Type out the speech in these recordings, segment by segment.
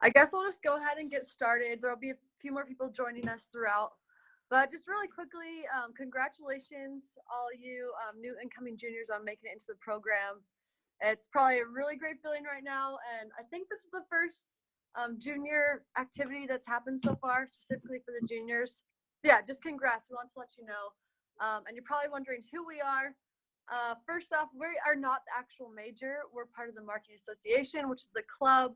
I guess we'll just go ahead and get started. There'll be a few more people joining us throughout. But just really quickly, congratulations, all you new incoming juniors on making it into the program. It's probably a really great feeling right now. And I think this is the first junior activity that's happened so far, specifically for the juniors. Yeah, just congrats. We want to let you know. And you're probably wondering who we are. First off, we are not the actual major. We're part of the Marketing Association, which is the club.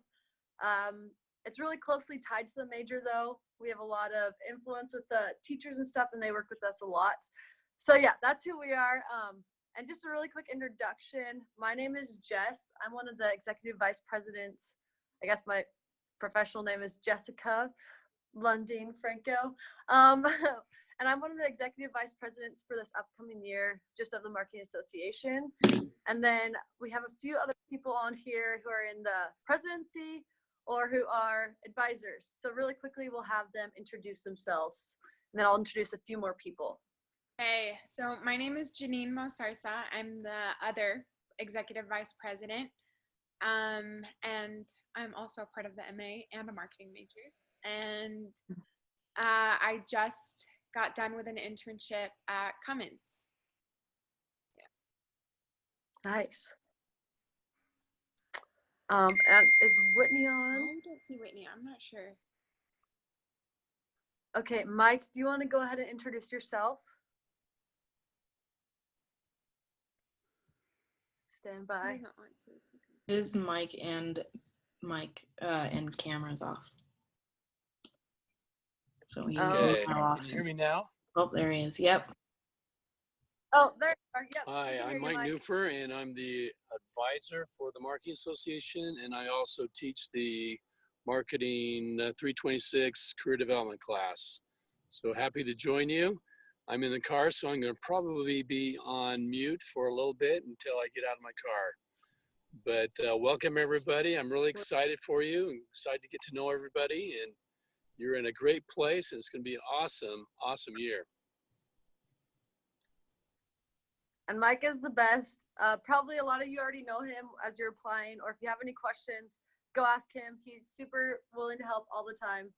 It's really closely tied to the major, though. We have a lot of influence with the teachers and stuff, and they work with us a lot. So yeah, that's who we are. And just a really quick introduction. My name is Jess. I'm one of the executive vice presidents. I guess my professional name is Jessica Lundeen Franco. And I'm one of the executive vice presidents for this upcoming year, just of the Marketing Association. And then we have a few other people on here who are in the presidency or who are advisors. So really quickly, we'll have them introduce themselves. And then I'll introduce a few more people. Hey, so my name is Janine Mosarsa. I'm the other executive vice president. And I'm also part of the MA and a marketing major. And I just got done with an internship at Cummins. Yeah. Nice. And is Whitney on? I don't see Whitney. I'm not sure. Okay, Mike, do you want to go ahead and introduce yourself? Stand by. Is Mike and camera's off. So you okay. Can you hear me now? Oh, there he is. Yep. Oh, there you are. Yep. Hi, I'm Mike Newfer, and I'm the advisor for the Marketing Association, and I also teach the Marketing 326 Career Development class. So happy to join you. I'm in the car, so I'm going to probably be on mute for a little bit until I get out of my car. But welcome, everybody. I'm really excited for you and excited to get to know everybody. And you're in a great place, and it's going to be an awesome, awesome year. And Mike is the best. Probably a lot of you already know him as you're applying, or if you have any questions, go ask him. He's super willing to help all the time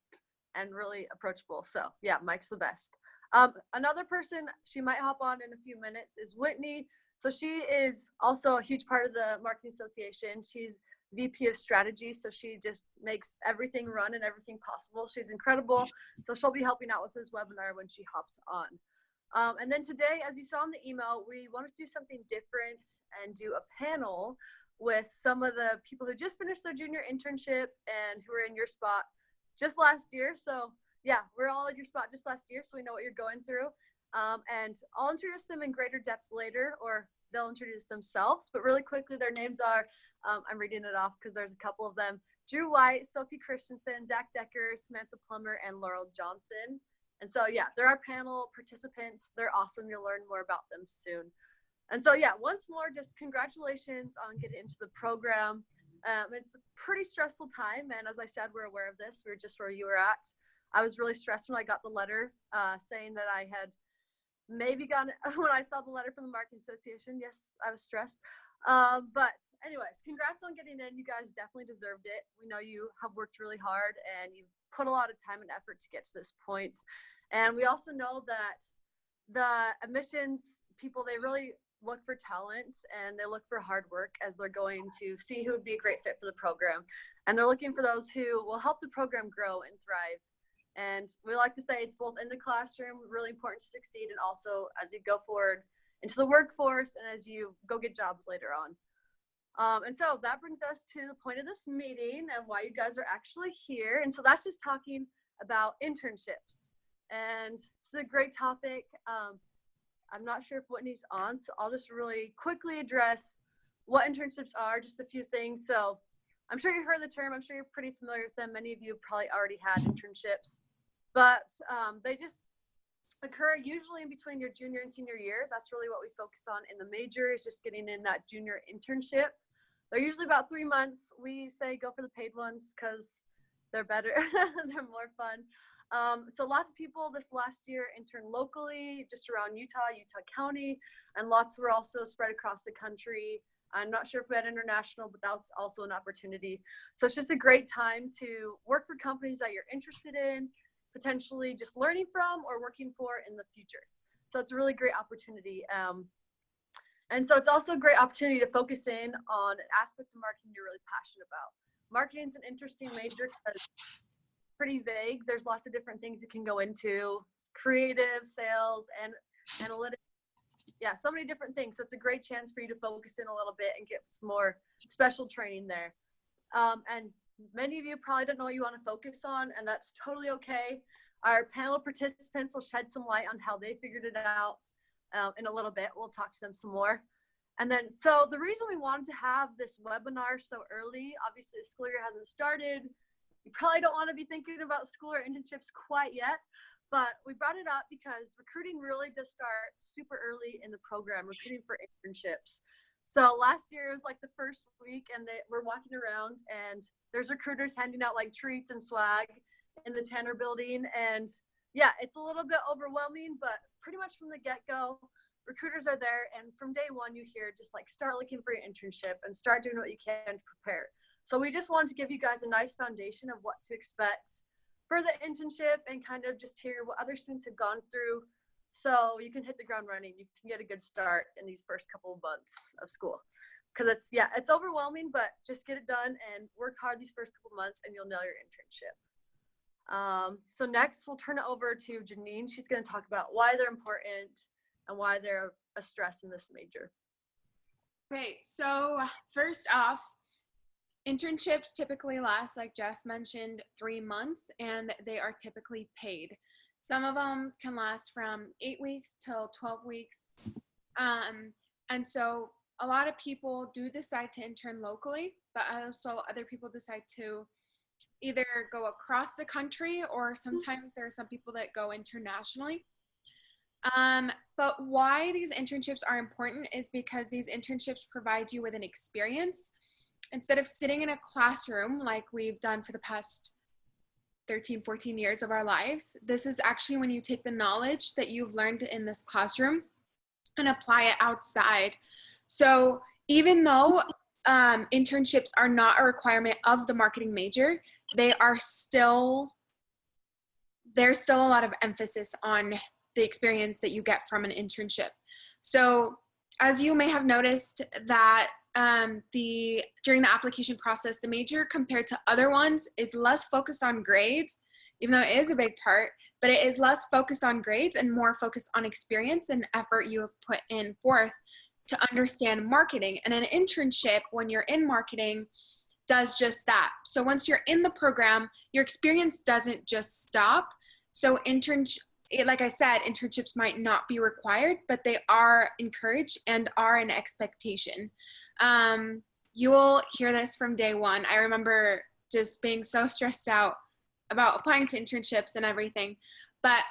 and really approachable. So yeah, Mike's the best. Another person, she might hop on in a few minutes, is Whitney. So she is also a huge part of the Marketing Association. She's VP of Strategy, so she just makes everything run and everything possible. She's incredible. So she'll be helping out with this webinar when she hops on. And then today, as you saw in the email, we wanted to do something different and do a panel with some of the people who just finished their junior internship and who were in your spot just last year. So yeah, we're all at your spot just last year, so we know what you're going through. And I'll introduce them in greater depth later, or they'll introduce themselves. But really quickly, their names are, I'm reading it off because there's a couple of them: Drew White, Sophie Christensen, Zach Decker, Samantha Plummer, and Laurel Johnson. And so, yeah, they're our panel participants. They're awesome. You'll learn more about them soon. And so, yeah, once more, just congratulations on getting into the program. It's a pretty stressful time. And as I said, we're aware of this. We're just where you were at. I was really stressed when I got the letter saying that I had maybe gotten, when I saw the letter from the Marketing Association. Yes, I was stressed. But anyways, congrats on getting in. You guys definitely deserved it. We know you have worked really hard and you've put a lot of time and effort to get to this point. And we also know that the admissions people, they really look for talent and they look for hard work as they're going to see who would be a great fit for the program. And they're looking for those who will help the program grow and thrive. And we like to say it's both in the classroom, really important to succeed, and also as you go forward into the workforce and as you go get jobs later on. And so that brings us to the point of this meeting and why you guys are actually here. And so that's just talking about internships. And it's a great topic. I'm not sure if Whitney's on, so I'll just really quickly address what internships are, just a few things. So I'm sure you heard the term. I'm sure you're pretty familiar with them. Many of you probably already had internships, but they just occur usually in between your junior and senior year. That's really what we focus on in the major, is just getting in that junior internship. They're usually about 3 months. We say go for the paid ones because they're better. They're more fun. So lots of people this last year interned locally, just around Utah County, and lots were also spread across the country. I'm not sure if we had international, but that was also an opportunity. So it's just a great time to work for companies that you're interested in, potentially just learning from or working for in the future. So it's a really great opportunity. And so it's also a great opportunity to focus in on an aspect of marketing you're really passionate about. Marketing is an interesting major because it's pretty vague. There's lots of different things you can go into, creative, sales, and analytics. Yeah, so many different things. So it's a great chance for you to focus in a little bit and get some more special training there. And many of you probably don't know what you want to focus on, and that's totally okay. Our panel participants will shed some light on how they figured it out in a little bit. We'll talk to them some more. And then, so the reason we wanted to have this webinar so early, obviously the school year hasn't started. You probably don't want to be thinking about school or internships quite yet, but we brought it up because recruiting really does start super early in the program, recruiting for internships. So last year was like the first week, and we're walking around and there's recruiters handing out like treats and swag in the Tanner building. And yeah, it's a little bit overwhelming, but pretty much from the get-go, recruiters are there. And from day one, you hear just like start looking for your internship and start doing what you can to prepare. So we just wanted to give you guys a nice foundation of what to expect for the internship and kind of just hear what other students have gone through, so you can hit the ground running. You can get a good start in these first couple of months of school, because it's overwhelming, but just get it done and work hard these first couple of months and you'll nail your internship. So next we'll turn it over to Janine. She's going to talk about why they're important and why they're a stress in this major. Great. So first off, internships typically last, like Jess mentioned, 3 months, and they are typically paid. Some of them can last from 8 weeks till 12 weeks. And so a lot of people do decide to intern locally, but also other people decide to either go across the country, or sometimes there are some people that go internationally. But why these internships are important is because these internships provide you with an experience. Instead of sitting in a classroom like we've done for the past 13, 14 years of our lives, this is actually when you take the knowledge that you've learned in this classroom and apply it outside. So even though internships are not a requirement of the marketing major, there's still a lot of emphasis on the experience that you get from an internship. So as you may have noticed that during the application process, the major compared to other ones is less focused on grades, even though it is a big part, but it is less focused on grades and more focused on experience and effort you have put in forth to understand marketing. And an internship, when you're in marketing, does just that. So once you're in the program, your experience doesn't just stop. So like I said, internships might not be required, but they are encouraged and are an expectation. You will hear this from day one. I remember just being so stressed out about applying to internships and everything. But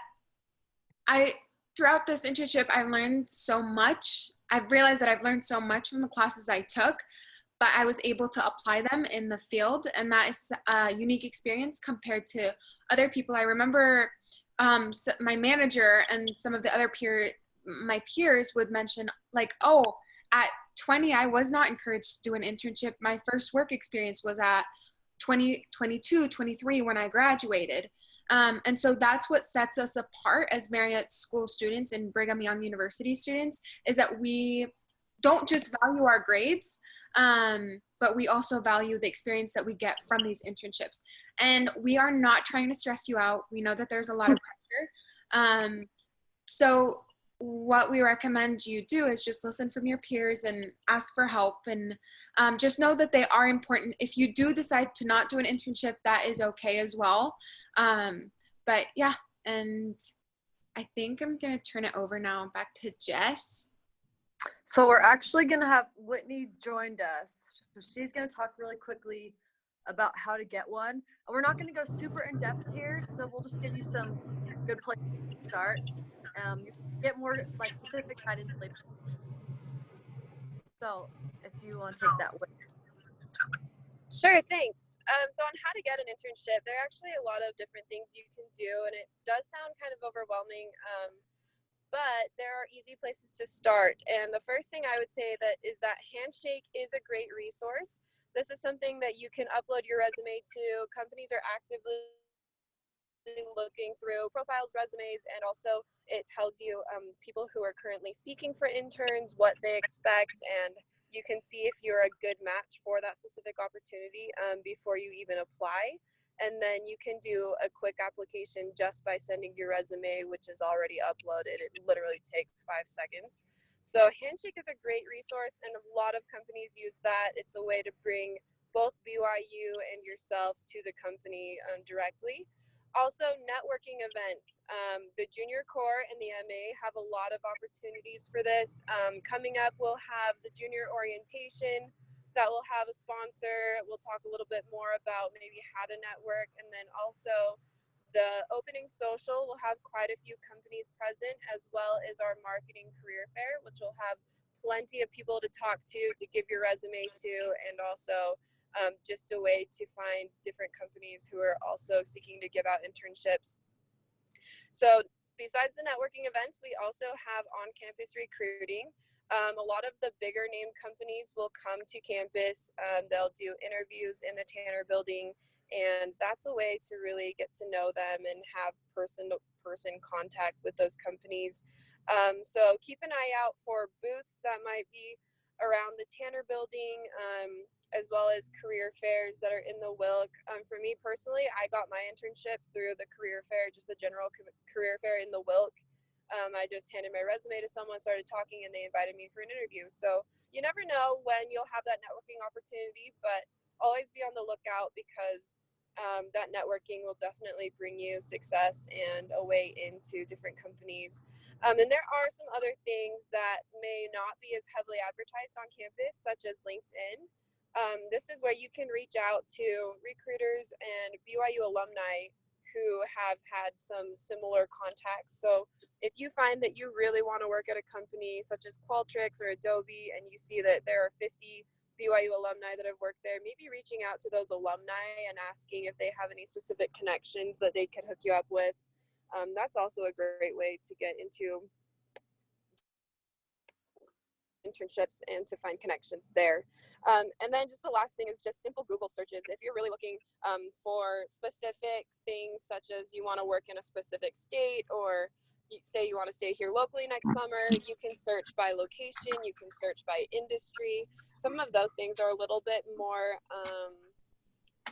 throughout this internship, I learned so much. I've realized that I've learned so much from the classes I took, but I was able to apply them in the field. And that is a unique experience compared to other people. I remember my manager and some of the other my peers would mention like, oh, at 20, I was not encouraged to do an internship. My first work experience was at 22, 23 when I graduated. And so that's what sets us apart as Marriott School students and Brigham Young University students, is that we don't just value our grades, but we also value the experience that we get from these internships. And we are not trying to stress you out. We know that there's a lot of pressure. So what we recommend you do is just listen from your peers and ask for help, and just know that they are important. If you do decide to not do an internship, that is okay as well. But yeah, and I think I'm gonna turn it over now back to Jess. So we're actually gonna have Whitney joined us. She's gonna talk really quickly about how to get one. And we're not gonna go super in depth here, so we'll just give you some good places to start. You get more like specific guidance later. So if you want to take that with. Sure, thanks. So on how to get an internship, there are actually a lot of different things you can do, and it does sound kind of overwhelming. but there are easy places to start. And the first thing I would say that is that Handshake is a great resource. This is something that you can upload your resume to. Companies are actively looking through profiles, resumes, and also it tells you people who are currently seeking for interns, what they expect, and you can see if you're a good match for that specific opportunity before you even apply. And then you can do a quick application just by sending your resume, which is already uploaded. It literally takes 5 seconds. So Handshake is a great resource, and a lot of companies use that. It's a way to bring both BYU and yourself to the company directly. Also, networking events. The Junior Corps and the MA have a lot of opportunities for this. Coming up, we'll have the Junior Orientation that will have a sponsor. We'll talk a little bit more about maybe how to network. And then also the opening social will have quite a few companies present, as well as our marketing career fair, which will have plenty of people to talk to give your resume to, and also just a way to find different companies who are also seeking to give out internships. So besides the networking events, we also have on-campus recruiting. A lot of the bigger name companies will come to campus. They'll do interviews in the Tanner building, and that's a way to really get to know them and have person-to-person contact with those companies. So keep an eye out for booths that might be around the Tanner building, as well as career fairs that are in the Wilk. For me personally, I got my internship through the career fair, just the general career fair in the Wilk. I just handed my resume to someone, started talking, and they invited me for an interview. So you never know when you'll have that networking opportunity, but always be on the lookout, because that networking will definitely bring you success and a way into different companies. And there are some other things that may not be as heavily advertised on campus, such as LinkedIn. This is where you can reach out to recruiters and BYU alumni who have had some similar contacts. So if you find that you really want to work at a company such as Qualtrics or Adobe, and you see that there are 50 BYU alumni that have worked there, maybe reaching out to those alumni and asking if they have any specific connections that they could hook you up with. That's also a great way to get into internships and to find connections there. And then just the last thing is just simple Google searches. If you're really looking for specific things, such as you want to work in a specific state, or you say you want to stay here locally next summer, you can search by location, you can search by industry. Some of those things are a little bit more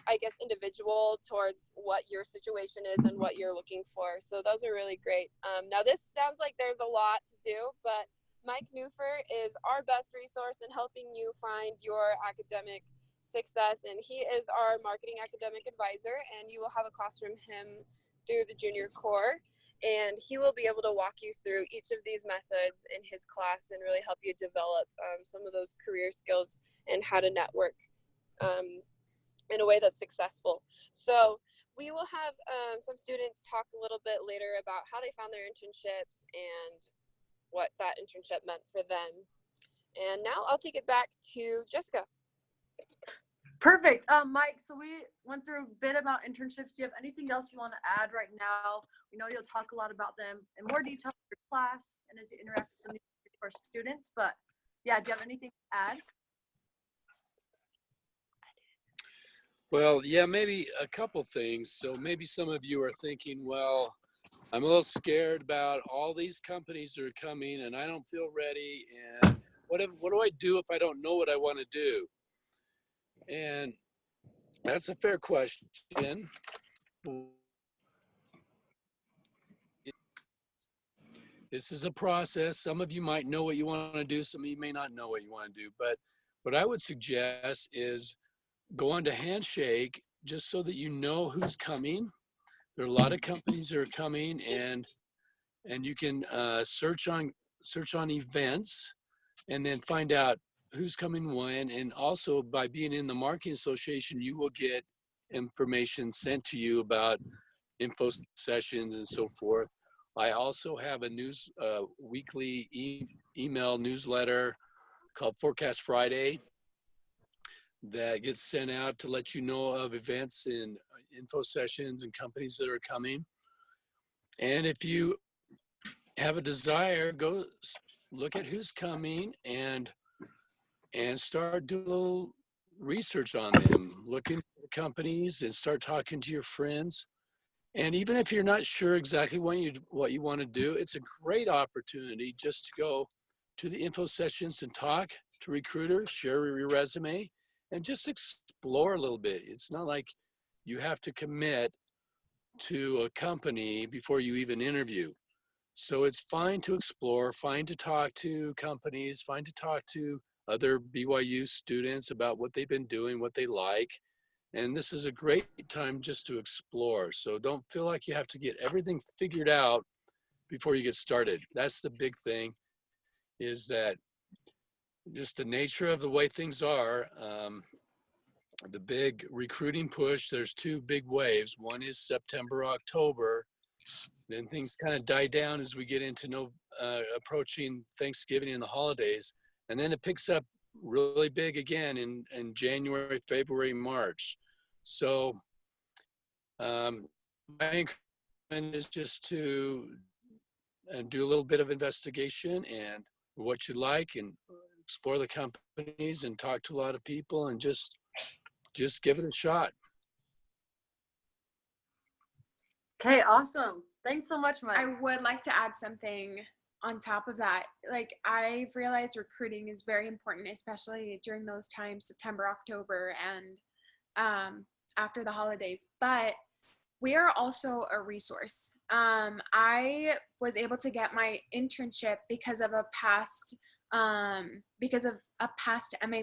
I guess individual towards what your situation is and what you're looking for. So those are really great. Now this sounds like there's a lot to do, but Mike Newfer is our best resource in helping you find your academic success, and he is our marketing academic advisor, and you will have a class from him through the Junior Corps, and he will be able to walk you through each of these methods in his class and really help you develop some of those career skills and how to network in a way that's successful. So we will have some students talk a little bit later about how they found their internships and what that internship meant for them. And now I'll take it back to Jessica. Perfect. Mike, so we went through a bit about internships. Do you have anything else you want to add right now? We know you'll talk a lot about them in more detail in your class and as you interact with our students, but yeah, do you have anything to add? Well, yeah, maybe a couple things. So maybe some of you are thinking, well, I'm a little scared about all these companies that are coming and I don't feel ready. And what do I do if I don't know what I want to do? And that's a fair question. This is a process. Some of you might know what you want to do. Some of you may not know what you want to do. But what I would suggest is go on to Handshake just so that you know who's coming. There are a lot of companies that are coming, and you can search on events and then find out who's coming when. And also by being in the marketing association, you will get information sent to you about info sessions and so forth. I also have a weekly email newsletter called Forecast Friday that gets sent out to let you know of events and info sessions and companies that are coming. And if you have a desire, go look at who's coming and start doing a little research on them. Look into the companies and start talking to your friends. And even if you're not sure exactly what you want to do, it's a great opportunity just to go to the info sessions and talk to recruiters, share your resume, and just explore a little bit. It's not like you have to commit to a company before you even interview. So it's fine to explore, fine to talk to companies, fine to talk to other BYU students about what they've been doing, what they like. And this is a great time just to explore. So don't feel like you have to get everything figured out before you get started. That's the big thing, is that just the nature of the way things are, the big recruiting push, there's two big waves. One is September, October. Then things kind of die down as we get into approaching Thanksgiving and the holidays. And then it picks up really big again in January, February, March. So my encouragement is just to do a little bit of investigation and what you like, and explore the companies and talk to a lot of people, and just give it a shot. Okay, awesome. Thanks so much, Mike. I would like to add something on top of that. Like, I've realized recruiting is very important, especially during those times, September, October, and after the holidays. But we are also a resource. I was able to get my internship because of a past MA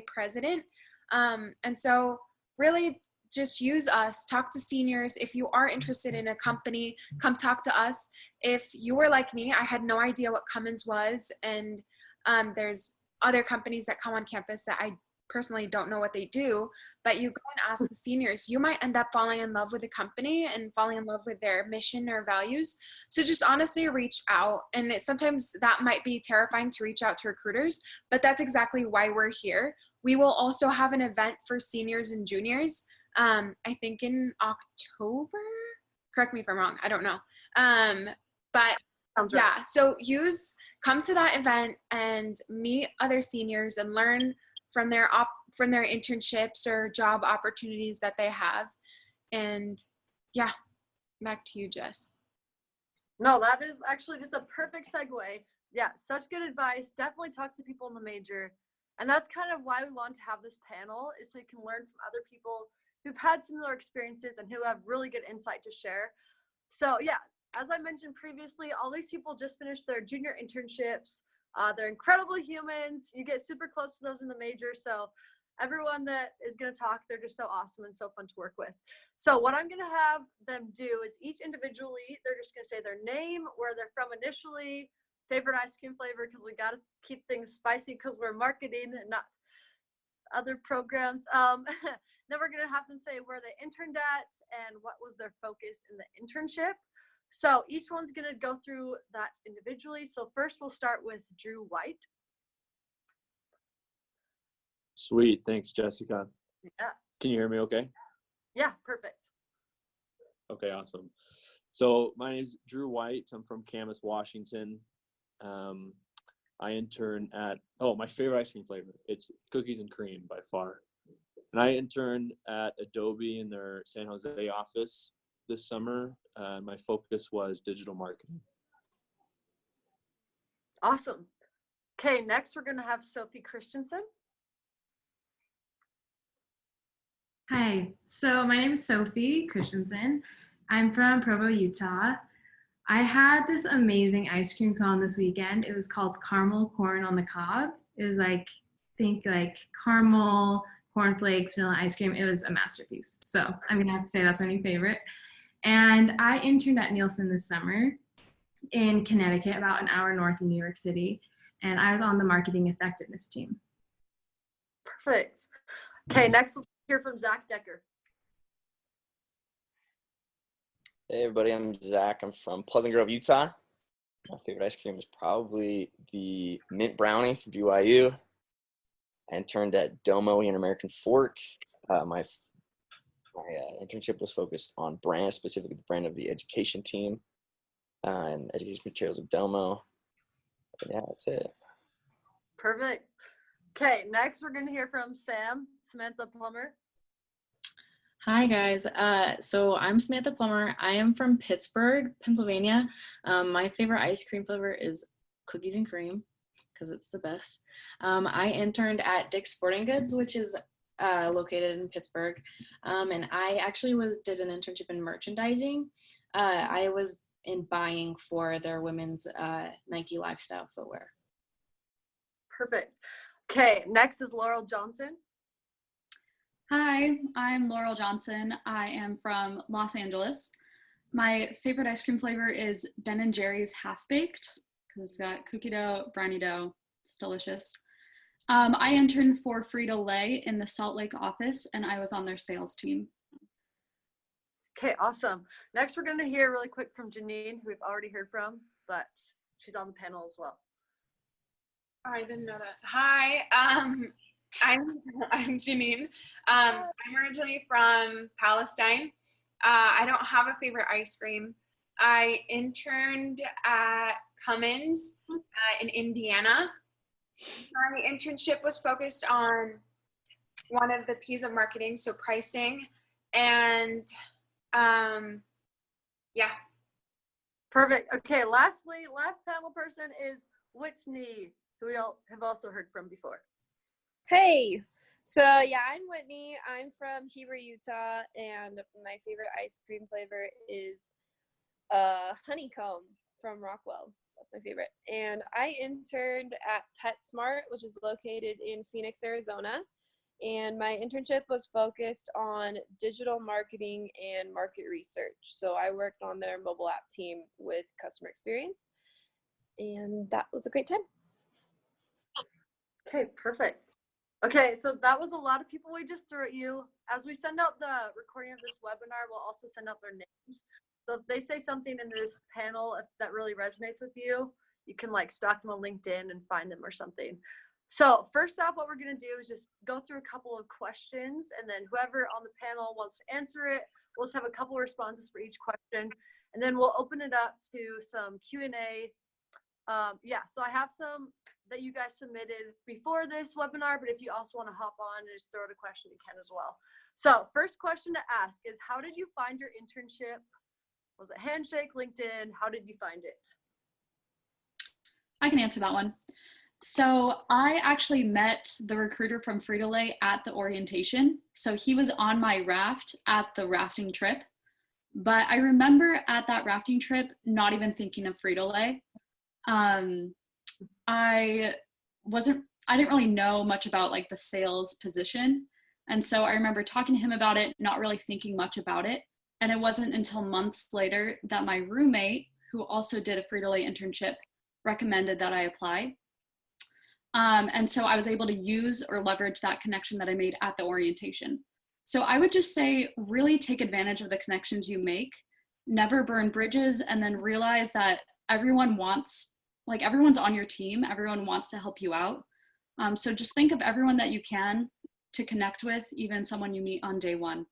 president. And so really just use us, talk to seniors. If you are interested in a company, come talk to us. If you were like me, I had no idea what Cummins was. And there's other companies that come on campus that I personally don't know what they do, but you go and ask the seniors, you might end up falling in love with the company and falling in love with their mission or values. So just honestly reach out. And sometimes that might be terrifying to reach out to recruiters, but that's exactly why we're here. We will also have an event for seniors and juniors, I think in October, correct me if I'm wrong, I don't know. But Sounds right. yeah, so come to that event and meet other seniors and learn from their internships or job opportunities that they have. And yeah, back to you, Jess. No, that is actually just a perfect segue. Yeah, such good advice. Definitely talk to people in the major. And that's kind of why we want to have this panel, is so you can learn from other people who've had similar experiences and who have really good insight to share. So yeah, as I mentioned previously, all these people just finished their junior internships. They're incredible humans. You get super close to those in the major. So everyone that is going to talk, they're just so awesome and so fun to work with. So what I'm going to have them do is each individually, they're just going to say their name, where they're from initially, favorite ice cream flavor, because we got to keep things spicy because we're marketing and not other programs. Then we're going to have them say where they interned at and what was their focus in the internship. So each one's going to go through that individually. So first we'll start with Drew White. Sweet. Thanks, Jessica. Yeah. Can you hear me okay? Yeah, perfect. Okay, awesome. So my name is Drew White. I'm from Camas, Washington. I intern at, my favorite ice cream flavor. It's cookies and cream by far. And I interned at Adobe in their San Jose office this summer. My focus was digital marketing. Awesome. Okay, next we're going to have Sophie Christensen. Hi, so my name is Sophie Christensen. I'm from Provo, Utah. I had this amazing ice cream cone this weekend. It was called Caramel Corn on the Cob. It was like caramel, cornflakes, vanilla ice cream. It was a masterpiece. So I'm gonna have to say that's my new favorite. And I interned at Nielsen this summer in Connecticut, about an hour north of New York City. And I was on the marketing effectiveness team. Perfect. Okay, next we'll hear from Zach Decker. Hey everybody, I'm Zach. I'm from Pleasant Grove, Utah. My favorite ice cream is probably the mint brownie from BYU. I interned at Domo and American Fork. My internship was focused on brand, specifically the brand of the education team. and education materials with Domo. And yeah, that's it. Perfect. Okay, next we're going to hear from Samantha Plummer. Hi guys. So I'm Samantha Plummer. I am from Pittsburgh, Pennsylvania. My favorite ice cream flavor is cookies and cream because it's the best. I interned at Dick's Sporting Goods, which is located in Pittsburgh, and I actually did an internship in merchandising. I was in buying for their women's Nike lifestyle footwear. Perfect. Okay, next is Laurel Johnson. Hi, I'm Laurel Johnson. I am from Los Angeles. My favorite ice cream flavor is Ben & Jerry's Half Baked because it's got cookie dough, brownie dough. It's delicious. I interned for Frito-Lay in the Salt Lake office, and I was on their sales team. Okay, awesome. Next, we're going to hear really quick from Janine, who we've already heard from, but she's on the panel as well. Oh, I didn't know that. Hi, I'm Janine. I'm originally from Palestine. I don't have a favorite ice cream. I interned at Cummins in Indiana. My internship was focused on one of the P's of marketing, so pricing, and yeah. Perfect. Okay, lastly, last panel person is Whitney, who we all have also heard from before. Hey, so yeah, I'm Whitney. I'm from Heber, Utah, and my favorite ice cream flavor is honeycomb from Rockwell. That's my favorite. And I interned at PetSmart, which is located in Phoenix, Arizona. And my internship was focused on digital marketing and market research. So I worked on their mobile app team with customer experience. And that was a great time. Okay, perfect. Okay, so that was a lot of people we just threw at you. As we send out the recording of this webinar, we'll also send out their names. So if they say something in this panel that really resonates with you, you can like stalk them on LinkedIn and find them or something. So first off, what we're going to do is just go through a couple of questions, and then whoever on the panel wants to answer it, we'll just have a couple of responses for each question, and then we'll open it up to some Q&A. Yeah, so I have some that you guys submitted before this webinar, but if you also want to hop on and just throw out a question, you can as well. So first question to ask is, how did you find your internship? Was it Handshake, LinkedIn? How did you find it? I can answer that one. So I actually met the recruiter from Frito-Lay at the orientation. So he was on my raft at the rafting trip. But I remember at that rafting trip, not even thinking of Frito-Lay. I didn't really know much about like the sales position. And so I remember talking to him about it, not really thinking much about it. And it wasn't until months later that my roommate, who also did a Frito-Lay internship, recommended that I apply. And so I was able to use or leverage that connection that I made at the orientation. So I would just say, really take advantage of the connections you make, never burn bridges, and then realize that everyone's on your team, everyone wants to help you out. So just think of everyone that you can to connect with, even someone you meet on day one.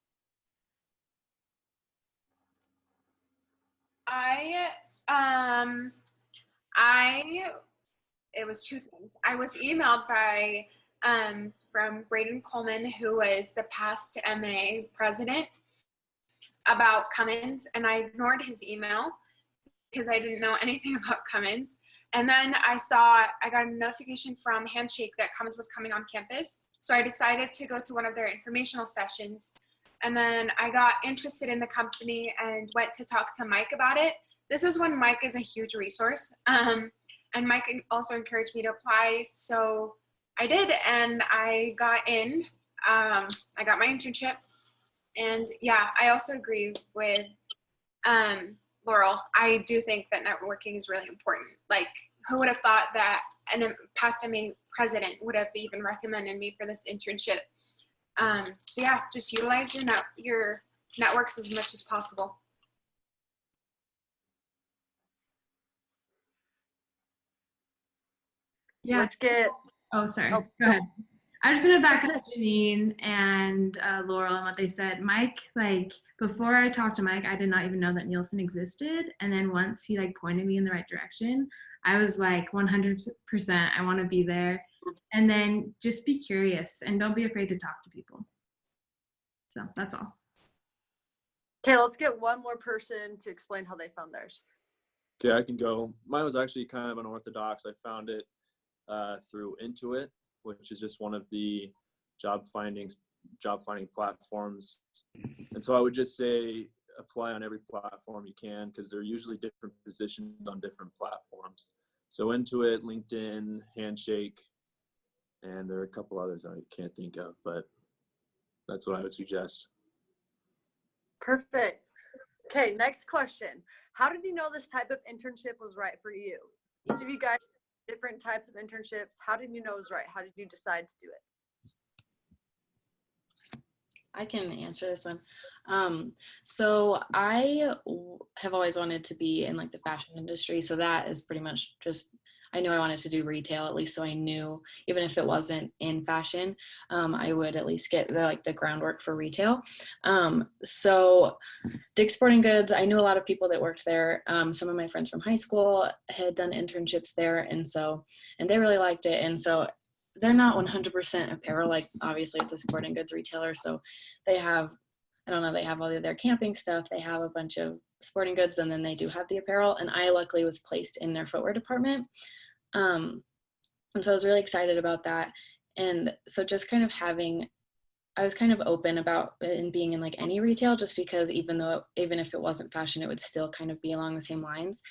It was two things. I was emailed by from Braden Coleman, who was the past MA president, about Cummins, and I ignored his email because I didn't know anything about Cummins. And then I got a notification from Handshake that Cummins was coming on campus. So I decided to go to one of their informational sessions. And then I got interested in the company and went to talk to Mike about it. This is when Mike is a huge resource. And Mike also encouraged me to apply. So I did, and I got in. I got my internship. And yeah, I also agree with Laurel. I do think that networking is really important. Like, who would have thought that a past MA president would have even recommended me for this internship? So yeah, just utilize your networks as much as possible. Yeah. Let's get. Oh, sorry. Oh, Go ahead. I just gonna back up Janine and Laurel and what they said. Mike, like before I talked to Mike, I did not even know that Nielsen existed. And then once he like pointed me in the right direction, I was like 100%, I want to be there. And then just be curious and don't be afraid to talk to people. So that's all. Okay, let's get one more person to explain how they found theirs. Okay, I can go. Mine was actually kind of unorthodox. I found it through Intuit, which is just one of the job finding platforms. And so I would just say apply on every platform you can, because they're usually different positions on different platforms. So Intuit, LinkedIn, Handshake, and there are a couple others I can't think of, but that's what I would suggest. Perfect. Okay, next question. How did you know this type of internship was right for you? Each of you guys, different types of internships. How did you know it was right? How did you decide to do it? I can answer this one. So I have always wanted to be in like the fashion industry. So that is pretty much just, I knew I wanted to do retail at least. So I knew even if it wasn't in fashion, I would at least get the groundwork for retail. So Dick's Sporting Goods, I knew a lot of people that worked there. Some of my friends from high school had done internships there. And they really liked it. And so they're not 100% apparel, like obviously it's a sporting goods retailer. So they have, I don't know, they have all of their camping stuff. They have a bunch of sporting goods, and then they do have the apparel. And I luckily was placed in their footwear department. And so I was really excited about that. And so just kind of I was kind of open about it being in like any retail, just because even if it wasn't fashion, it would still kind of be along the same lines.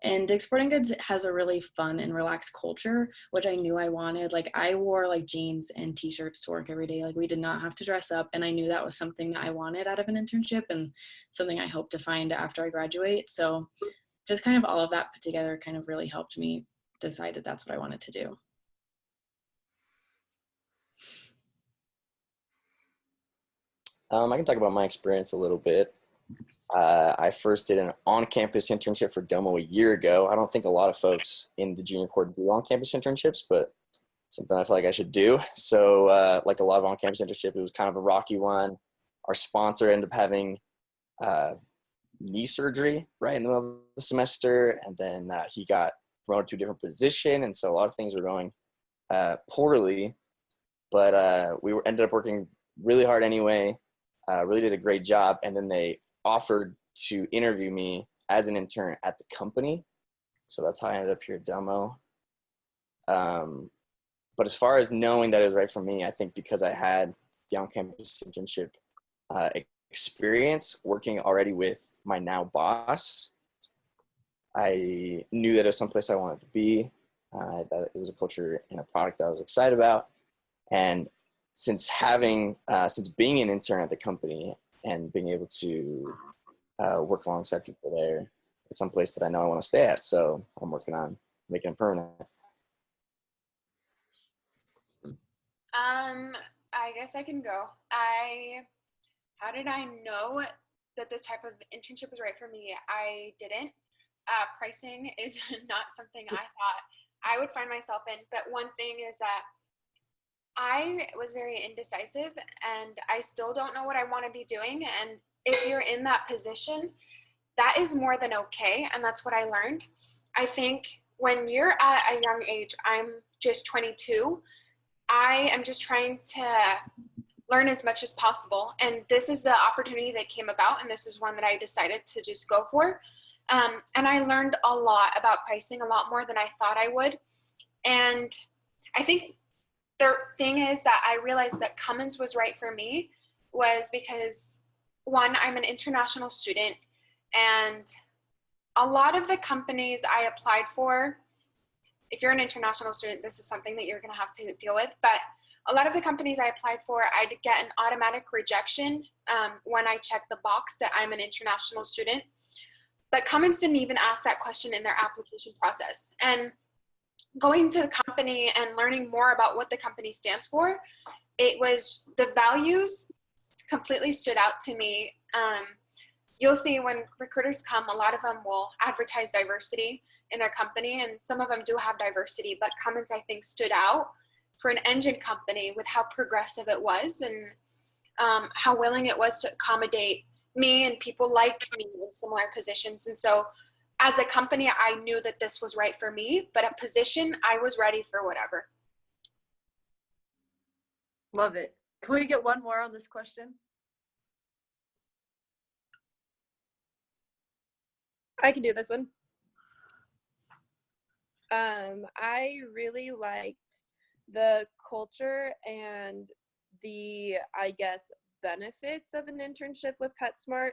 And Dick's Sporting Goods has a really fun and relaxed culture, which I knew I wanted. Like I wore like jeans and t-shirts to work every day. Like we did not have to dress up. And I knew that was something that I wanted out of an internship and something I hope to find after I graduate. So just kind of all of that put together kind of really helped me decide that that's what I wanted to do. I can talk about my experience a little bit. I first did an on-campus internship for Domo a year ago. I don't think a lot of folks in the junior court do on-campus internships, but something I feel like I should do. So like a lot of on-campus internship, it was kind of a rocky one. Our sponsor ended up having knee surgery right in the middle of the semester, and then he got promoted to a different position, and so a lot of things were going poorly. But we ended up working really hard anyway. Really did a great job, and then they offered to interview me as an intern at the company. So that's how I ended up here at Domo. But as far as knowing that it was right for me, I think because I had the on-campus internship experience working already with my now boss, I knew that it was someplace I wanted to be, that it was a culture and a product that I was excited about. And since being an intern at the company and being able to work alongside people there, it's someplace that I know I want to stay at. So I'm working on making it permanent. I guess I can go. How did I know that this type of internship was right for me? I didn't. Pricing is not something I thought I would find myself in. But one thing is that I was very indecisive, and I still don't know what I want to be doing. And if you're in that position, that is more than okay. And that's what I learned. I think when you're at a young age, I'm just 22, I am just trying to learn as much as possible. And this is the opportunity that came about, and this is one that I decided to just go for. And I learned a lot about pricing, a lot more than I thought I would. And I think the thing is that I realized that Cummins was right for me was because, one, I'm an international student, and a lot of the companies I applied for, if you're an international student, this is something that you're going to have to deal with, but a lot of the companies I applied for, I'd get an automatic rejection when I checked the box that I'm an international student. But Cummins didn't even ask that question in their application process. And going to the company and learning more about what the company stands for, it was the values completely stood out to me. You'll see when recruiters come, a lot of them will advertise diversity in their company, and some of them do have diversity, but Cummins, I think, stood out for an engine company with how progressive it was and how willing it was to accommodate me and people like me in similar positions. And so as a company, I knew that this was right for me, but a position, I was ready for whatever. Love it. Can we get one more on this question? I can do this one. I really liked the culture and the, I guess, benefits of an internship with PetSmart.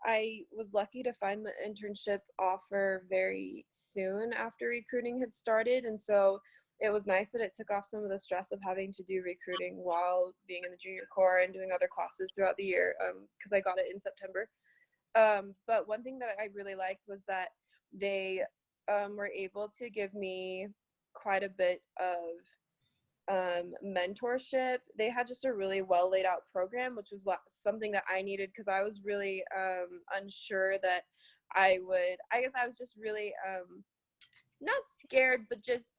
I was lucky to find the internship offer very soon after recruiting had started. And so it was nice that it took off some of the stress of having to do recruiting while being in the junior corps and doing other classes throughout the year, because I got it in September. But one thing that I really liked was that they were able to give me quite a bit of mentorship. They had just a really well laid out program, which was something that I needed, because I was really unsure that I guess I was just really not scared, but just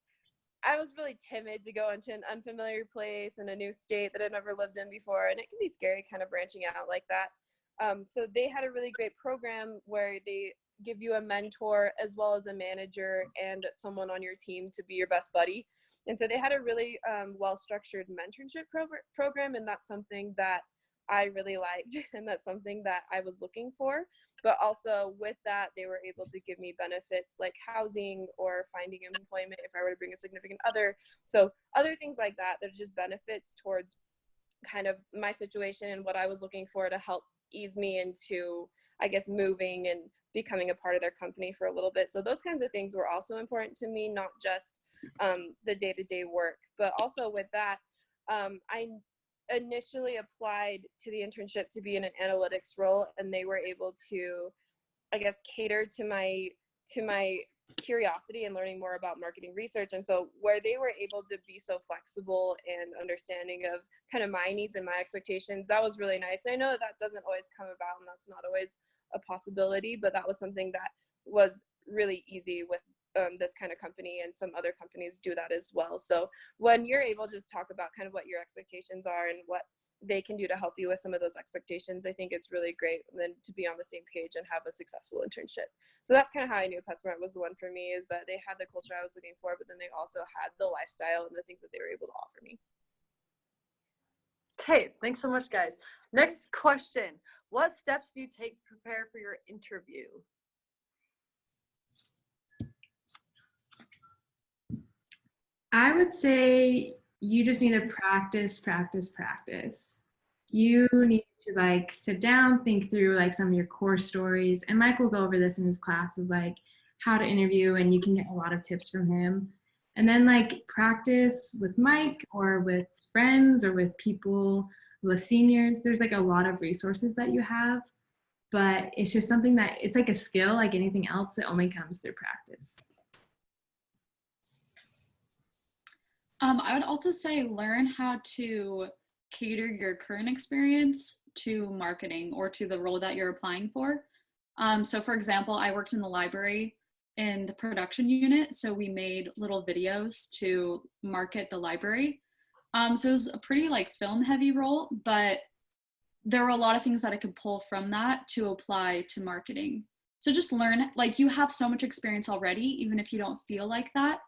I was really timid to go into an unfamiliar place in a new state that I'd never lived in before, and it can be scary kind of branching out like that. So they had a really great program where they give you a mentor as well as a manager and someone on your team to be your best buddy. And so they had a really well-structured mentorship program, and that's something that I really liked, and that's something that I was looking for. But also with that, they were able to give me benefits like housing or finding employment if I were to bring a significant other. So other things like that, there's just benefits towards kind of my situation and what I was looking for to help ease me into, I guess, moving and becoming a part of their company for a little bit. So those kinds of things were also important to me, not just the day-to-day work, but also with that, I initially applied to the internship to be in an analytics role, and they were able to, I guess, cater to my curiosity and learning more about marketing research. And so where they were able to be so flexible and understanding of kind of my needs and my expectations, that was really nice. I know that doesn't always come about, and that's not always a possibility, but that was something that was really easy with this kind of company, and some other companies do that as well. So when you're able to just talk about kind of what your expectations are and what they can do to help you with some of those expectations, I think it's really great then to be on the same page and have a successful internship. So that's kind of how I knew PetSmart was the one for me, is that they had the culture I was looking for, but then they also had the lifestyle and the things that they were able to offer me. Okay, thanks so much, guys. Next question. What steps do you take to prepare for your interview? I would say you just need to practice. You need to like sit down, think through like some of your core stories. And Mike will go over this in his class of like how to interview, and you can get a lot of tips from him. And then like practice with Mike or with friends or with people, with seniors. There's like a lot of resources that you have, but it's just something that it's like a skill like anything else. It only comes through practice. I would also say learn how to cater your current experience to marketing or to the role that you're applying for. So for example, I worked in the library in the production unit, so we made little videos to market the library. So it was a pretty like film heavy role, but there were a lot of things that I could pull from that to apply to marketing. So just learn, like you have so much experience already, even if you don't feel like that.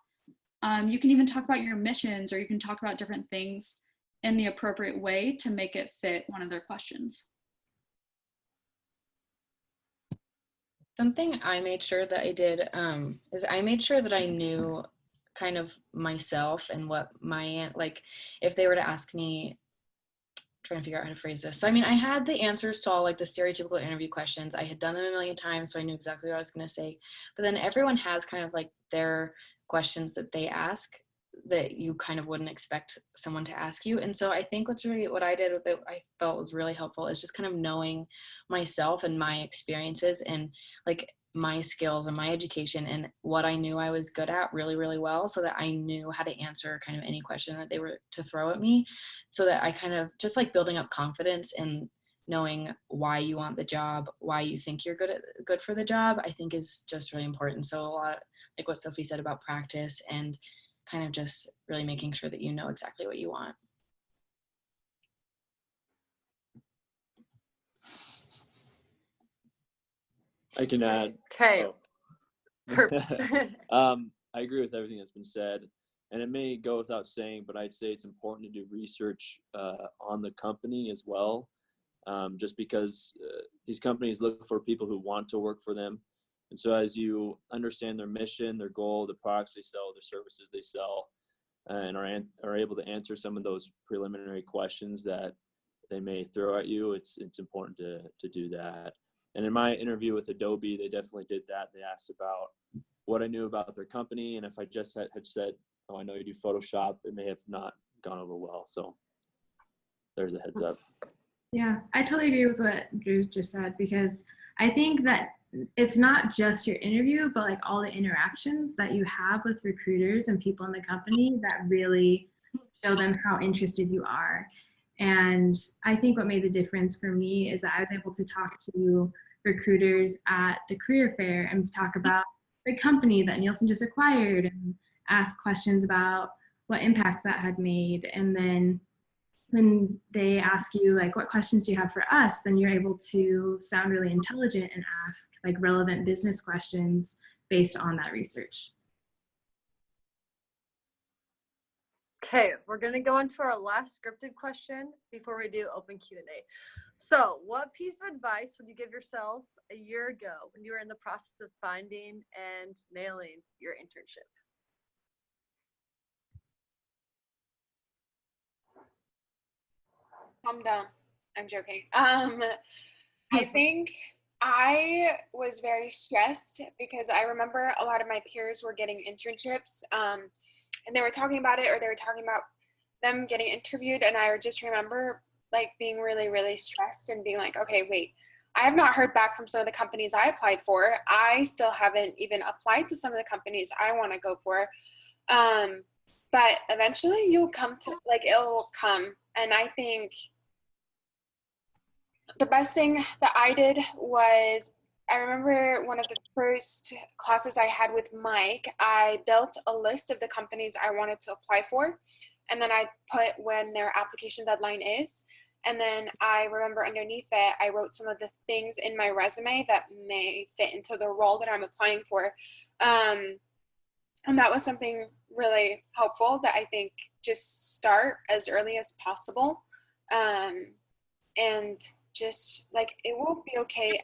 You can even talk about your missions, or you can talk about different things in the appropriate way to make it fit one of their questions. Something I made sure that I did is I made sure that I knew kind of myself and what my, like, if they were to ask me, I'm trying to figure out how to phrase this. So, I mean, I had the answers to all like the stereotypical interview questions. I had done them a million times, so I knew exactly what I was going to say. But then everyone has kind of like their questions that they ask that you kind of wouldn't expect someone to ask you. And so I think what I did that I felt was really helpful is just kind of knowing myself and my experiences and like my skills and my education and what I knew I was good at really, really well, so that I knew how to answer kind of any question that they were to throw at me, so that I kind of just like building up confidence and knowing why you want the job, why you think you're good for the job, I think is just really important. So a lot, like what Sophie said about practice and kind of just really making sure that you know exactly what you want. I can add. Okay. I agree with everything that's been said, and it may go without saying, but I'd say it's important to do research on the company as well, just because these companies look for people who want to work for them. And so as you understand their mission, their goal, the products they sell, the services they sell, and are able to answer some of those preliminary questions that they may throw at you, it's important to do that. And in my interview with Adobe, they definitely did that. They asked about what I knew about their company, and if I just had said, "Oh, I know you do Photoshop," it may have not gone over well. So there's a heads up. Yeah, I totally agree with what Drew just said, because I think that it's not just your interview, but like all the interactions that you have with recruiters and people in the company that really show them how interested you are. And I think what made the difference for me is that I was able to talk to recruiters at the career fair and talk about the company that Nielsen just acquired and ask questions about what impact that had made. And then when they ask you like, what questions do you have for us, then you're able to sound really intelligent and ask like relevant business questions based on that research. Okay, we're gonna go into our last scripted question before we do open Q&A. So what piece of advice would you give yourself a year ago when you were in the process of finding and nailing your internship? Calm down. I'm joking. I think I was very stressed because I remember a lot of my peers were getting internships, and they were talking about it, or they were talking about them getting interviewed, and I just remember like being really, really stressed and being like, okay, wait, I have not heard back from some of the companies I applied for. I still haven't even applied to some of the companies I want to go for. But eventually you'll come to, like, it'll come. And I think the best thing that I did was, I remember one of the first classes I had with Mike, I built a list of the companies I wanted to apply for. And then I put when their application deadline is. And then I remember underneath it, I wrote some of the things in my resume that may fit into the role that I'm applying for. And that was something really helpful, that I think just start as early as possible. And just like, it will be okay.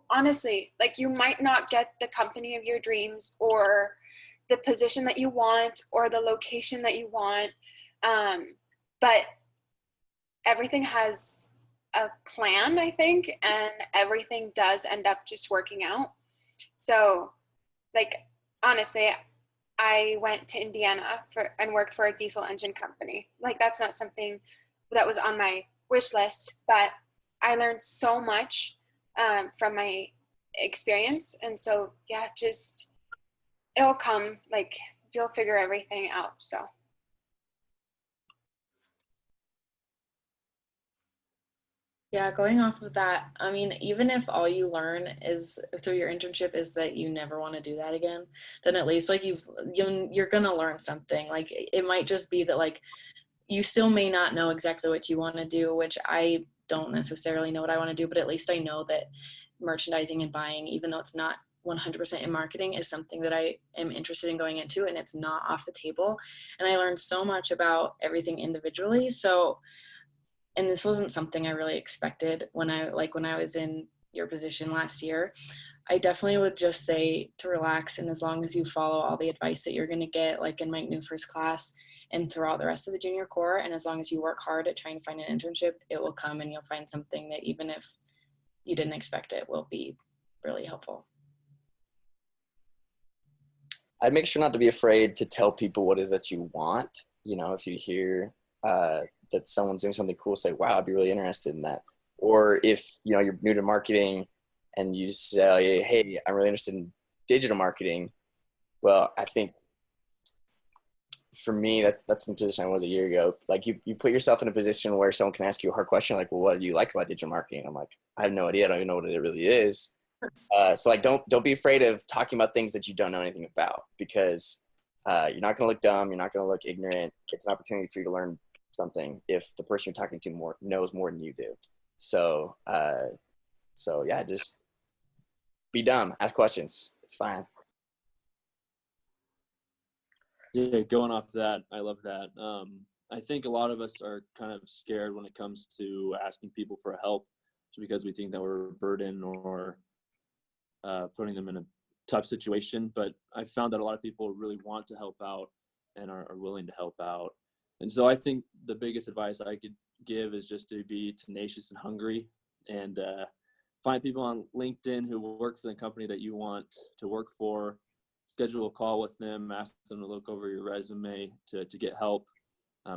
Honestly, like, you might not get the company of your dreams or the position that you want or the location that you want. But everything has a plan, I think, and everything does end up just working out. So, like, honestly, I went to Indiana and worked for a diesel engine company. Like, that's not something that was on my wish list, but I learned so much from my experience. And so, yeah, just, it'll come, like, you'll figure everything out. So. Yeah, going off of that, I mean, even if all you learn is through your internship is that you never want to do that again, then at least like you're gonna learn something. Like, it might just be that like you still may not know exactly what you want to do, which I don't necessarily know what I want to do, but at least I know that merchandising and buying, even though it's not 100% in marketing, is something that I am interested in going into, and it's not off the table. And I learned so much about everything individually. So, and this wasn't something I really expected when I was in your position last year. I definitely would just say to relax, and as long as you follow all the advice that you're going to get, like in my new first class and throughout the rest of the junior core, and as long as you work hard at trying to find an internship, it will come, and you'll find something that even if you didn't expect it will be really helpful. I'd make sure not to be afraid to tell people what it is that you want. You know, if you hear that someone's doing something cool, say, wow, I'd be really interested in that. Or if, you know, you're new to marketing and you say, hey, I'm really interested in digital marketing. Well, I think for me, that's the position I was a year ago. Like, you put yourself in a position where someone can ask you a hard question, like, well, what do you like about digital marketing? I'm like, I have no idea. I don't even know what it really is. So like, don't be afraid of talking about things that you don't know anything about, because You're not going to look dumb. You're not going to look ignorant. It's an opportunity for you to learn something if the person you're talking to knows more than you do. So, yeah, just be dumb. Ask questions. It's fine. Yeah, going off that, I love that. I think a lot of us are kind of scared when it comes to asking people for help, just because we think that we're a burden or putting them in a tough situation. But I found that a lot of people really want to help out and are willing to help out. And so I think the biggest advice I could give is just to be tenacious and hungry, and find people on LinkedIn who work for the company that you want to work for. Schedule a call with them, ask them to look over your resume to get help.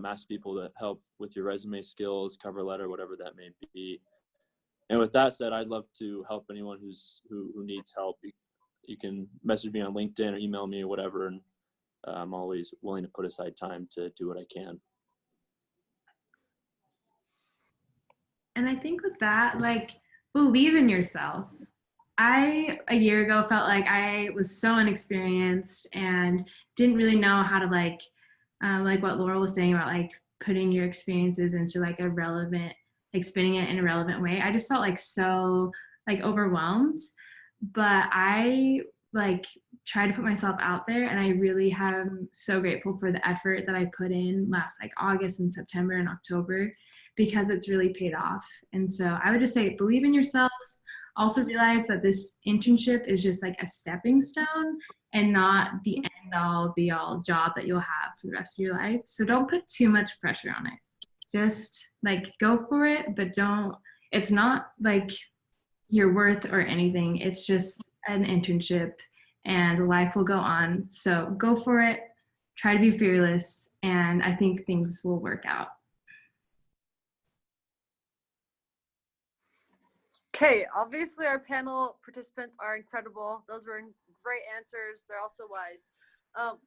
Ask people to help with your resume skills, cover letter, whatever that may be. And with that said, I'd love to help anyone who needs help. You can message me on LinkedIn or email me or whatever, and I'm always willing to put aside time to do what I can. And I think with that, like, believe in yourself. I, a year ago, felt like I was so inexperienced and didn't really know how to, like what Laura was saying about, like, putting your experiences into, like, a relevant, like, spinning it in a relevant way. I just felt, like, so, like, overwhelmed. But I, like, tried to put myself out there, and I really am so grateful for the effort that I put in last, like, August and September and October, because it's really paid off. And so I would just say, believe in yourself. Also realize that this internship is just like a stepping stone and not the end all be all job that you'll have for the rest of your life. So don't put too much pressure on it. Just, like, go for it, but it's not like your worth or anything. It's just an internship and life will go on. So go for it, try to be fearless, and I think things will work out. Okay, obviously our panel participants are incredible. Those were great answers. They're also wise.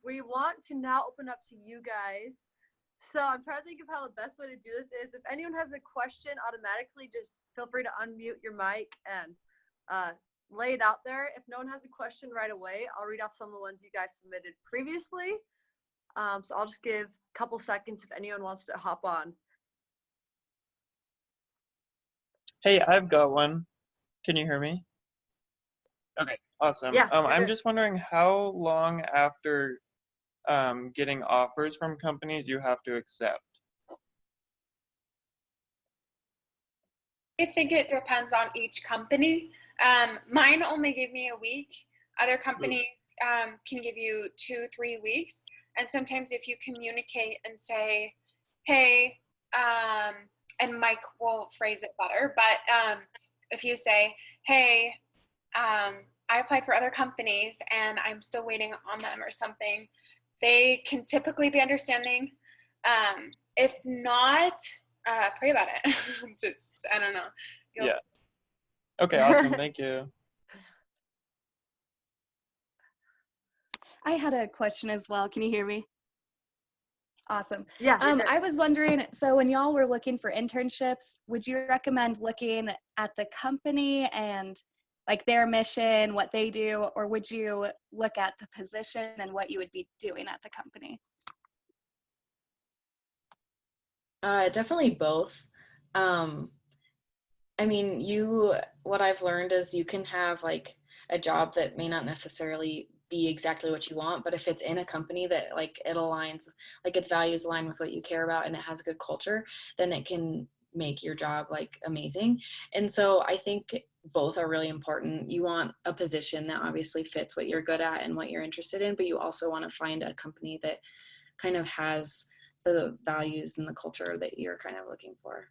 We want to now open up to you guys. So I'm trying to think of how the best way to do this is. If anyone has a question, automatically just feel free to unmute your mic and lay it out there. If no one has a question right away, I'll read off some of the ones you guys submitted previously. So I'll just give a couple seconds if anyone wants to hop on. Hey, I've got one. Can you hear me? Okay, awesome. Yeah, I'm just wondering how long after getting offers from companies you have to accept. I think it depends on each company. Mine only gave me a week. Other companies can give you 2-3 weeks. And sometimes if you communicate and say, hey, and Mike will phrase it better, but if you say, hey, I applied for other companies and I'm still waiting on them or something, they can typically be understanding. If not, pray about it. Just, I don't know. Yeah. Okay, awesome. Thank you. I had a question as well. Can you hear me? Awesome. Yeah. I was wondering, so when y'all were looking for internships, would you recommend looking at the company and, like, their mission, what they do, or would you look at the position and what you would be doing at the company? Definitely both. I mean, what I've learned is you can have, like, a job that may not necessarily be exactly what you want, but if it's in a company that, like, it aligns, like, its values align with what you care about and it has a good culture, then it can make your job, like, amazing. And so I think both are really important. You want a position that obviously fits what you're good at and what you're interested in, but you also want to find a company that kind of has the values and the culture that you're kind of looking for.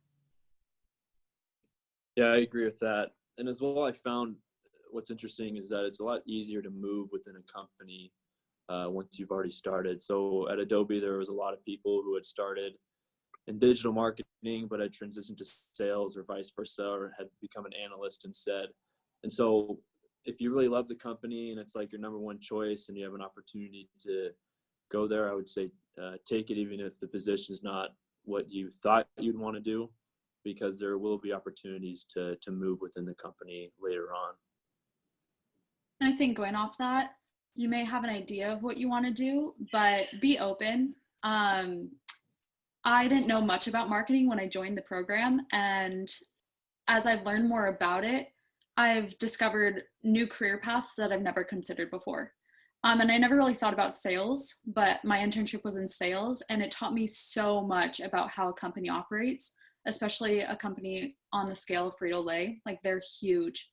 Yeah, I agree with that. And as well, I found what's interesting is that it's a lot easier to move within a company once you've already started. So at Adobe, there was a lot of people who had started in digital marketing, but had transitioned to sales or vice versa, or had become an analyst instead. And so if you really love the company and it's like your number one choice and you have an opportunity to go there, I would say take it, even if the position is not what you thought you'd want to do, because there will be opportunities to move within the company later on. And I think going off that, you may have an idea of what you want to do, but be open. I didn't know much about marketing when I joined the program, and as I've learned more about it, I've discovered new career paths that I've never considered before. And I never really thought about sales, but my internship was in sales, and it taught me so much about how a company operates, especially a company on the scale of Frito-Lay. Like, they're huge.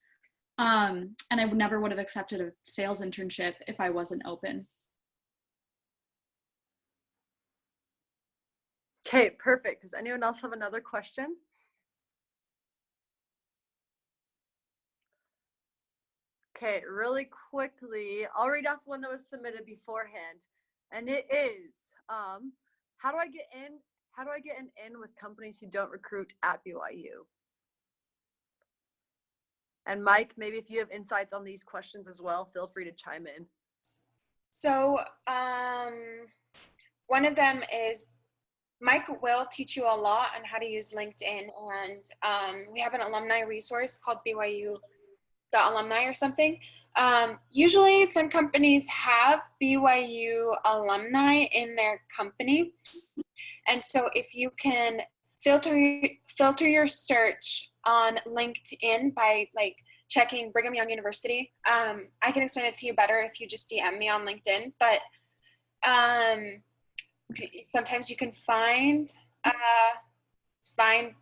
And I never would have accepted a sales internship if I wasn't open. Okay, perfect. Does anyone else have another question? Okay, really quickly, I'll read off one that was submitted beforehand, and it is, how do I get in? How do I get an in with companies who don't recruit at BYU? And Mike, maybe if you have insights on these questions as well, feel free to chime in. So one of them is Mike will teach you a lot on how to use LinkedIn, and we have an alumni resource called BYU Alumni or something. Usually some companies have BYU alumni in their company. And so if you can filter your search on LinkedIn by like checking Brigham Young University. I can explain it to you better if you just DM me on LinkedIn, but sometimes you can find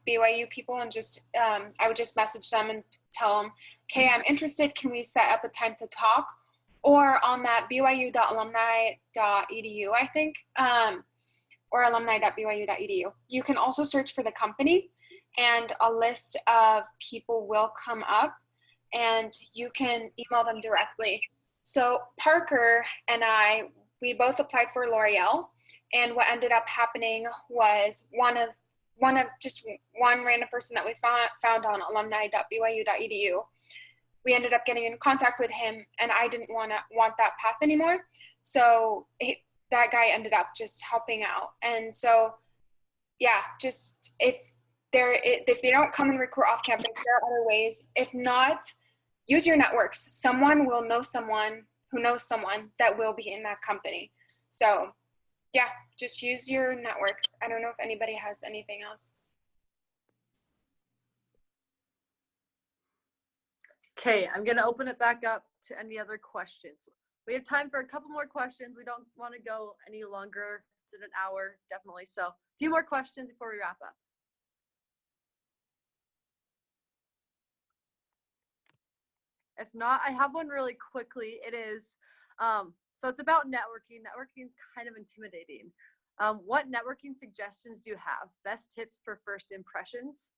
BYU people and just I would just message them and tell them, okay, I'm interested, can we set up a time to talk? Or on that byu.alumni.edu, I think, or alumni.byu.edu. You can also search for the company, and a list of people will come up, and you can email them directly. So Parker and I, we both applied for L'Oreal, and what ended up happening was one random person that we found on alumni.byu.edu. We ended up getting in contact with him, and I didn't want that path anymore. So that guy ended up just helping out. And so, yeah, just if they don't come and recruit off campus, there are other ways. If not, use your networks. Someone will know someone who knows someone that will be in that company. So yeah, just use your networks. I don't know if anybody has anything else. Okay, I'm gonna open it back up to any other questions. We have time for a couple more questions. We don't want to go any longer than an hour, definitely. So a few more questions before we wrap up. If not, I have one really quickly. It is, so it's about networking. Networking is kind of intimidating. What networking suggestions do you have? Best tips for first impressions?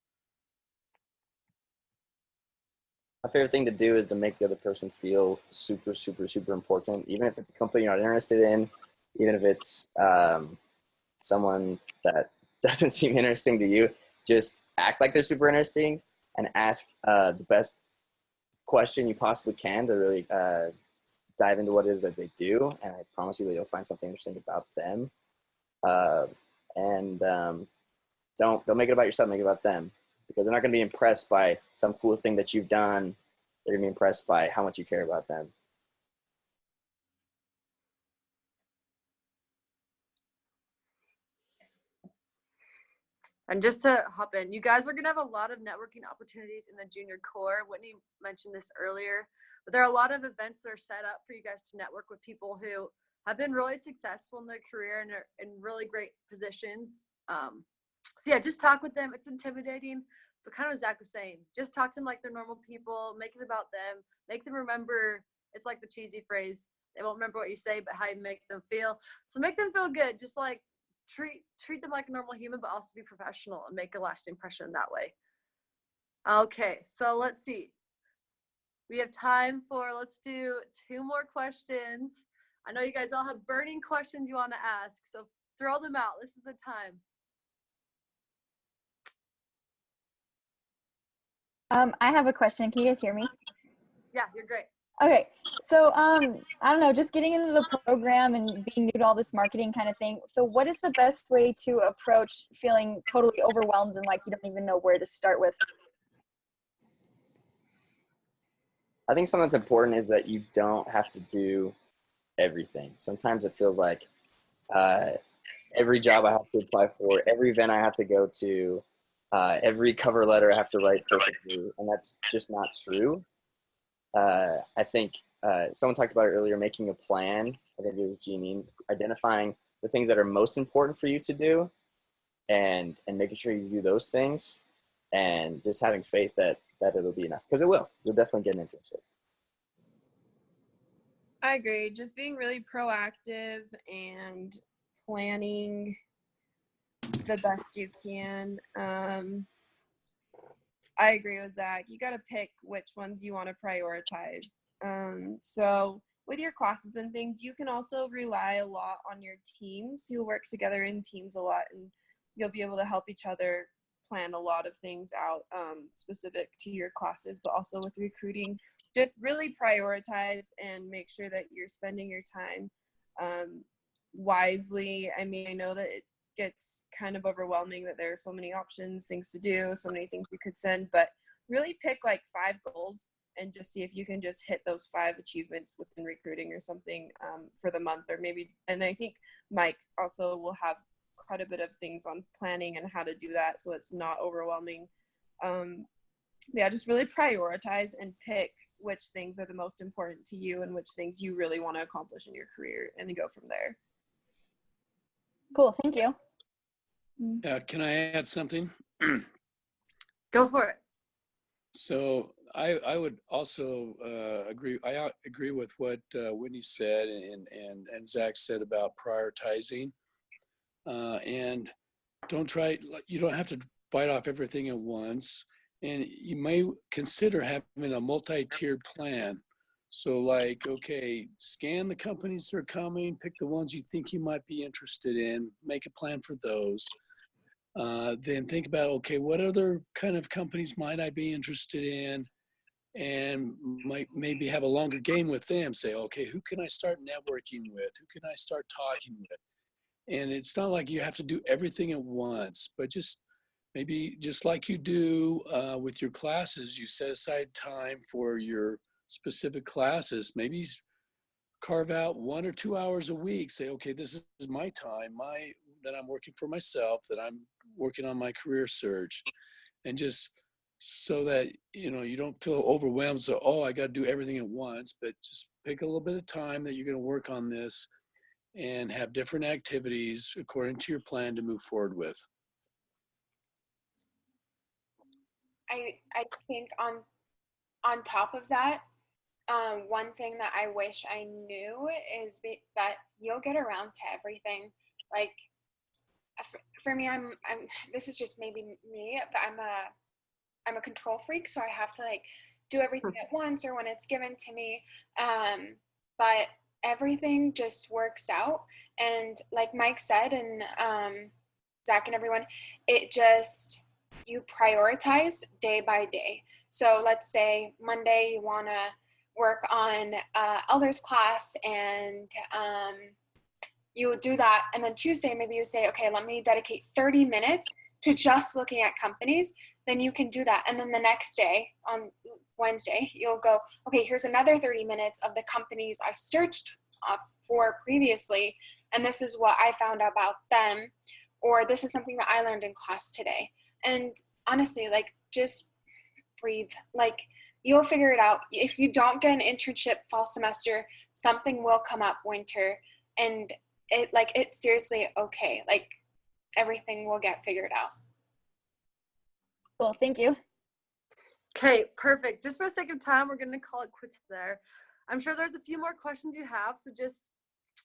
My favorite thing to do is to make the other person feel super, super, super important, even if it's a company you're not interested in, even if it's someone that doesn't seem interesting to you. Just act like they're super interesting and ask the best question you possibly can to really dive into what it is that they do. And I promise you that you'll find something interesting about them. Don't make it about yourself, make it about them. Because they're not going to be impressed by some cool thing that you've done. They're going to be impressed by how much you care about them. And just to hop in, you guys are going to have a lot of networking opportunities in the junior core. Whitney mentioned this earlier, but there are a lot of events that are set up for you guys to network with people who have been really successful in their career and are in really great positions. So yeah, just talk with them. It's intimidating, but kind of what Zach was saying, just talk to them like they're normal people, make it about them, make them remember. It's like the cheesy phrase, they won't remember what you say, but how you make them feel. So make them feel good. Just like treat them like a normal human, but also be professional and make a lasting impression that way. Okay, so let's see. We have time for, let's do 2 more questions. I know you guys all have burning questions you want to ask, so throw them out. This is the time. I have a question. Can you guys hear me? Yeah, you're great. Okay, so I don't know, just getting into the program and being new to all this marketing kind of thing. So what is the best way to approach feeling totally overwhelmed and like you don't even know where to start with? I think something that's important is that you don't have to do everything. Sometimes it feels like every job I have to apply for, every event I have to go to, every cover letter I have to write perfectly, and that's just not true. I think someone talked about it earlier, making a plan. I think it was Jeanine, identifying the things that are most important for you to do, and making sure you do those things, and just having faith that it'll be enough, because it will. You'll definitely get an internship. I agree. Just being really proactive and planning the best you can. I agree with Zach. You got to pick which ones you want to prioritize. So with your classes and things, you can also rely a lot on your teams who work together in teams a lot, and you'll be able to help each other plan a lot of things out specific to your classes, but also with recruiting. Just really prioritize and make sure that you're spending your time wisely. I mean, I know that it gets kind of overwhelming that there are so many options, things to do, so many things you could send, but really pick like 5 goals and just see if you can just hit those 5 achievements within recruiting or something for the month, or maybe, and I think Mike also will have quite a bit of things on planning and how to do that so it's not overwhelming. Yeah, just really prioritize and pick which things are the most important to you and which things you really want to accomplish in your career, and then go from there. Cool, thank you. Can I add something? Go for it. So I would also agree. I agree with what Whitney said and Zach said about prioritizing. And you don't have to bite off everything at once. And you may consider having a multi-tiered plan. So like, okay, scan the companies that are coming, pick the ones you think you might be interested in, make a plan for those. Then think about, okay, what other kind of companies might I be interested in? And might maybe have a longer game with them. Say, okay, who can I start networking with? Who can I start talking with? And it's not like you have to do everything at once, but just maybe just like you do with your classes, you set aside time for your specific classes. Maybe carve out 1 or 2 hours a week. Say, okay, this is my time, that I'm working for myself, that I'm working on my career search, and just so that you don't feel overwhelmed. So, oh, I got to do everything at once, but just pick a little bit of time that you're going to work on this, and have different activities according to your plan to move forward with. I think on top of that, one thing that I wish I knew is that you'll get around to everything. Like for me, I'm this is just maybe me, but I'm a control freak, so I have to like do everything at once or when it's given to me. But everything just works out, and like Mike said, and Zach and everyone, you prioritize day by day. So let's say Monday you want to work on elders class, and you do that, and then Tuesday maybe you say, okay, let me dedicate 30 minutes to just looking at companies. Then you can do that, and then the next day on Wednesday you'll go, okay, here's another 30 minutes of the companies I searched for previously, and this is what I found out about them, or this is something that I learned in class today. And honestly, like, just breathe. Like, you'll figure it out. If you don't get an internship fall semester, something will come up winter, and it's seriously okay. Like, everything will get figured out. Cool, thank you. Okay, perfect. Just for the sake of time, we're going to call it quits there. I'm sure there's a few more questions you have, so just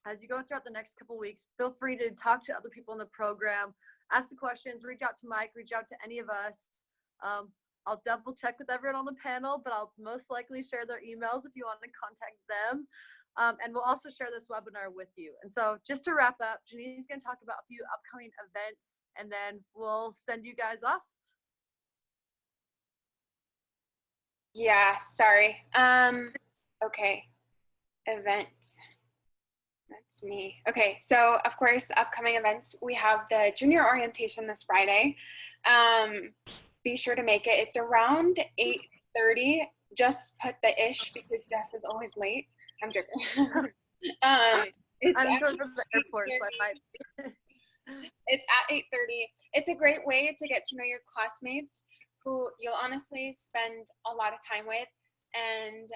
as you go throughout the next couple weeks, feel free to talk to other people in the program, ask the questions, reach out to Mike, reach out to any of us. I'll double check with everyone on the panel, but I'll most likely share their emails if you want to contact them. And we'll also share this webinar with you. And so just to wrap up, Janine's going to talk about a few upcoming events, and then we'll send you guys off. Yeah, sorry. Okay, events. That's me. Okay, so of course, upcoming events, we have the junior orientation this Friday. Be sure to make it. It's around 8:30. Just put the ish because Jess is always late. I'm joking. It's I'm actually going for the airport, so I might. It's at 8:30. It's a great way to get to know your classmates who you'll honestly spend a lot of time with. And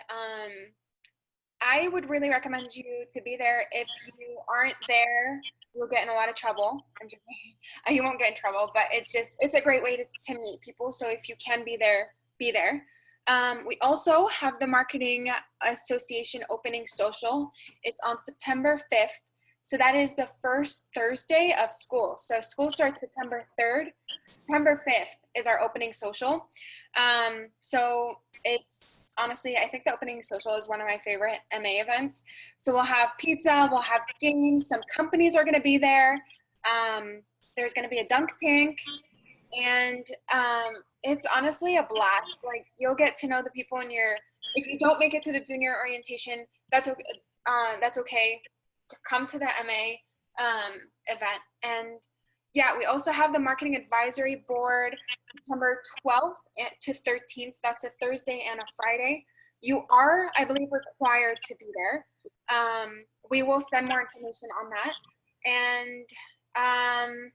I would really recommend you to be there. If you aren't there, you'll get in a lot of trouble. I'm joking. You won't get in trouble, but it's a great way to meet people. So if you can be there, be there. We also have the Marketing Association opening social. It's on September 5th. So that is the first Thursday of school. So school starts September 3rd. September 5th is our opening social. So it's honestly, I think the opening social is one of my favorite MA events. So we'll have pizza, we'll have games, some companies are going to be there. There's going to be a dunk tank, and it's honestly a blast. Like, you'll get to know the people in your, if you don't make it to the junior orientation, that's okay. That's okay. Come to the MA event. And yeah, we also have the Marketing Advisory Board September 12th to 13th. That's a Thursday and a Friday. You are, I believe, required to be there. We will send more information on that. And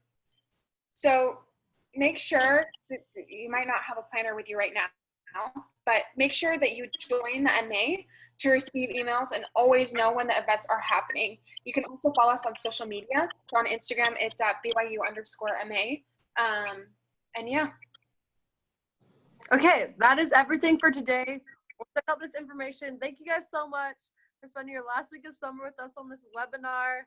so make sure that you might not have a planner with you right now, but make sure that you join the MA to receive emails and always know when the events are happening. You can also follow us on social media. So on Instagram, it's at BYU_MA. And yeah. Okay, that is everything for today. We'll send out this information. Thank you guys so much for spending your last week of summer with us on this webinar.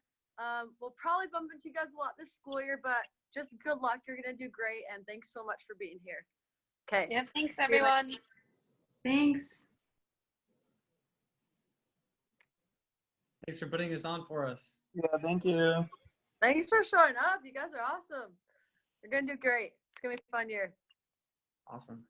We'll probably bump into you guys a lot this school year, but just good luck. You're going to do great. And thanks so much for being here. Okay. Yep, thanks everyone. Thanks. Thanks for putting this on for us. Yeah, thank you. Thanks for showing up. You guys are awesome. You're going to do great. It's going to be a fun year. Awesome.